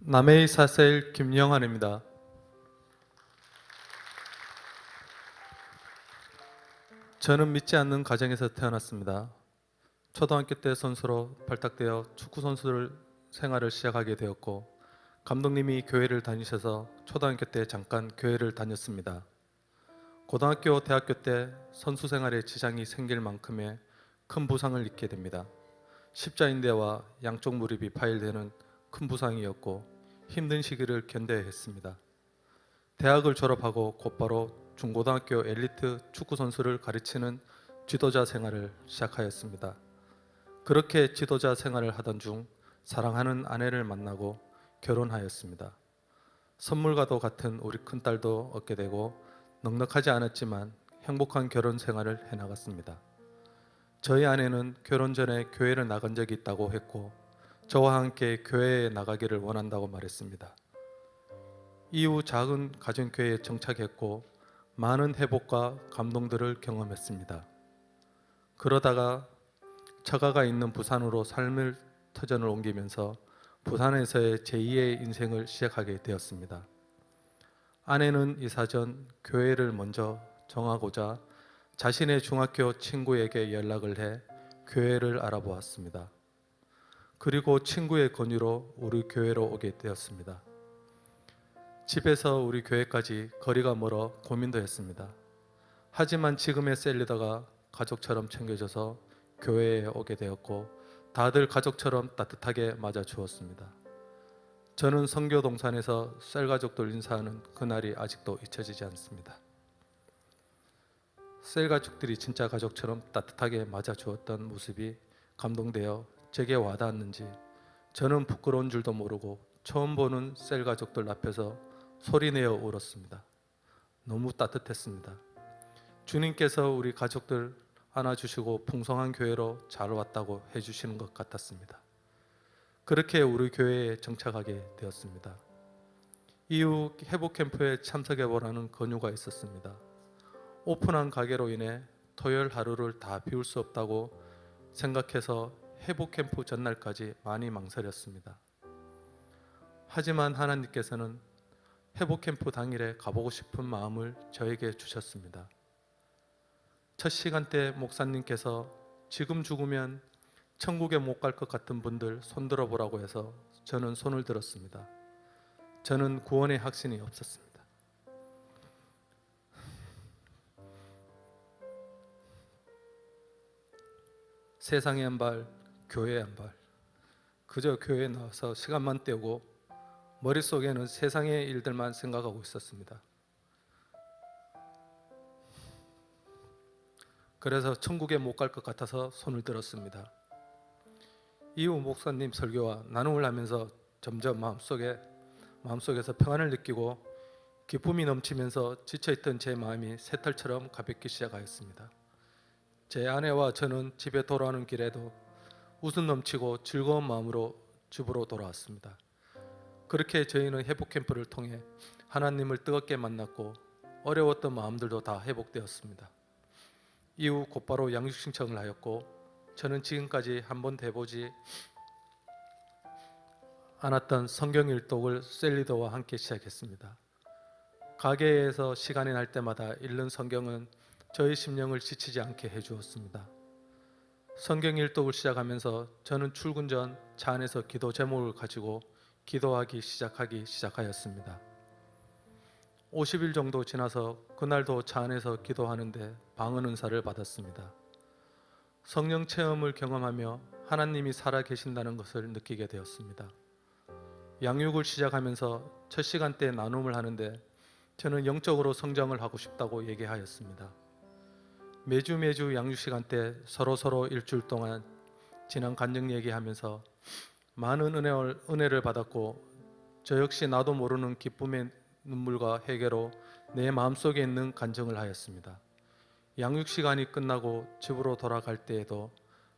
남해의 사세일 김영환입니다. 저는 믿지 않는 가정에서 태어났습니다. 초등학교 때 선수로 발탁되어 축구 선수를 생활을 시작하게 되었고, 감독님이 교회를 다니셔서 초등학교 때 잠깐 교회를 다녔습니다. 고등학교, 대학교 때 선수 생활에 지장이 생길 만큼의 큰 부상을 입게 됩니다. 십자인대와 양쪽 무릎이 파열되는 큰 부상이었고 힘든 시기를 견뎌야 했습니다. 대학을 졸업하고 곧바로 중고등학교 엘리트 축구 선수를 가르치는 지도자 생활을 시작하였습니다. 그렇게 지도자 생활을 하던 중 사랑하는 아내를 만나고 결혼하였습니다. 선물과도 같은 우리 큰딸도 얻게 되고 넉넉하지 않았지만 행복한 결혼 생활을 해나갔습니다. 저희 아내는 결혼 전에 교회를 나간 적이 있다고 했고 저와 함께 교회에 나가기를 원한다고 말했습니다. 이후 작은 가정교회에 정착했고 많은 회복과 감동들을 경험했습니다. 그러다가 처가가 있는 부산으로 삶을 터전을 옮기면서 부산에서의 제2의 인생을 시작하게 되었습니다. 아내는 이사 전 교회를 먼저 정하고자 자신의 중학교 친구에게 연락을 해 교회를 알아보았습니다. 그리고 친구의 권유로 우리 교회로 오게 되었습니다. 집에서 우리 교회까지 거리가 멀어 고민도 했습니다. 하지만 지금의 셀리더가 가족처럼 챙겨줘서 교회에 오게 되었고 다들 가족처럼 따뜻하게 맞아주었습니다. 저는 선교 동산에서 셀 가족들 인사하는 그날이 아직도 잊혀지지 않습니다. 셀 가족들이 진짜 가족처럼 따뜻하게 맞아주었던 모습이 감동되어 제게 와닿았는지 저는 부끄러운 줄도 모르고 처음 보는 셀 가족들 앞에서 소리내어 울었습니다. 너무 따뜻했습니다. 주님께서 우리 가족들 안아주시고 풍성한 교회로 잘 왔다고 해주시는 것 같았습니다. 그렇게 우리 교회에 정착하게 되었습니다. 이후 회복캠프에 참석해보라는 권유가 있었습니다. 오픈한 가게로 인해 토요일 하루를 다 비울 수 없다고 생각해서 회복캠프 전날까지 많이 망설였습니다. 하지만 하나님께서는 회복캠프 당일에 가보고 싶은 마음을 저에게 주셨습니다. 첫 시간 때 목사님께서 지금 죽으면 천국에 못 갈 것 같은 분들 손 들어보라고 해서 저는 손을 들었습니다. 저는 구원의 확신이 없었습니다. 세상에 한 발, 교회에 한 발. 그저 교회에 나와서 시간만 때우고 머릿속에는 세상의 일들만 생각하고 있었습니다. 그래서 천국에 못 갈 것 같아서 손을 들었습니다. 이후 목사님 설교와 나눔을 하면서 점점 마음속에서 평안을 느끼고 기쁨이 넘치면서 지쳐있던 제 마음이 새털처럼 가볍기 시작하였습니다. 제 아내와 저는 집에 돌아오는 길에도 웃음 넘치고 즐거운 마음으로 집으로 돌아왔습니다. 그렇게 저희는 회복캠프를 통해 하나님을 뜨겁게 만났고 어려웠던 마음들도 다 회복되었습니다. 이후 곧바로 양육 신청을 하였고 저는 지금까지 한 번도 해보지 않았던 성경 일독을 셀리더와 함께 시작했습니다. 가게에서 시간이 날 때마다 읽는 성경은 저희 심령을 지치지 않게 해주었습니다. 성경 일독을 시작하면서 저는 출근 전 차 안에서 기도 제목을 가지고 기도하기 시작하였습니다. 50일 정도 지나서 그날도 차 안에서 기도하는데 방언 은사를 받았습니다. 성령 체험을 경험하며 하나님이 살아계신다는 것을 느끼게 되었습니다. 양육을 시작하면서 첫 시간대 나눔을 하는데 저는 영적으로 성장을 하고 싶다고 얘기하였습니다. 매주 양육 시간 때 서로 일주일 동안 지난 간증 얘기하면서 많은 은혜를 받았고 저 역시 나도 모르는 기쁨의 눈물과 회개로 내 마음속에 있는 간증을 하였습니다. 양육 시간이 끝나고 집으로 돌아갈 때에도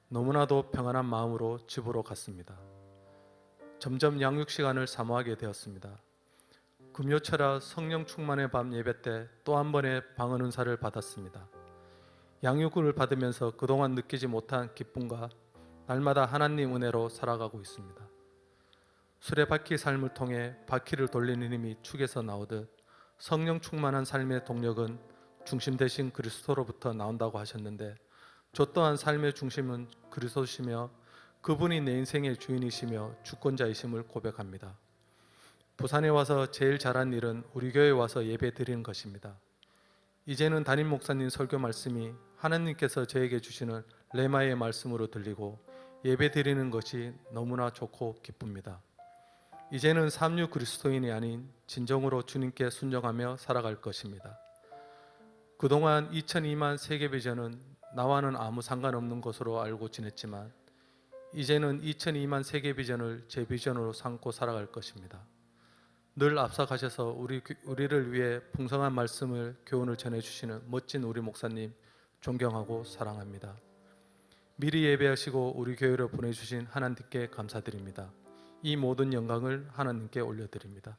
너무나도 평안한 마음으로 집으로 갔습니다. 점점 양육 시간을 사모하게 되었습니다. 금요철야 성령 충만의 밤 예배 때 또 한 번의 방언 은사를 받았습니다. 양육을 받으면서 그동안 느끼지 못한 기쁨과 날마다 하나님 은혜로 살아가고 있습니다. 수레바퀴 삶을 통해 바퀴를 돌리는 힘이 축에서 나오듯 성령 충만한 삶의 동력은 중심 대신 그리스도로부터 나온다고 하셨는데, 저 또한 삶의 중심은 그리스도시며 그분이 내 인생의 주인이시며 주권자이심을 고백합니다. 부산에 와서 제일 잘한 일은 우리 교회에 와서 예배 드리는 것입니다. 이제는 담임 목사님 설교 말씀이 하나님께서 저에게 주시는 레마의 말씀으로 들리고 예배 드리는 것이 너무나 좋고 기쁩니다. 이제는 삼류 그리스도인이 아닌 진정으로 주님께 순종하며 살아갈 것입니다. 그동안 2002만 세계 비전은 나와는 아무 상관없는 것으로 알고 지냈지만, 이제는 2002만 세계 비전을 제 비전으로 삼고 살아갈 것입니다. 늘 앞서가셔서 우리를 위해 풍성한 말씀을, 교훈을 전해주시는 멋진 우리 목사님 존경하고 사랑합니다. 미리 예배하시고 우리 교회로 보내주신 하나님께 감사드립니다. 이 모든 영광을 하나님께 올려드립니다.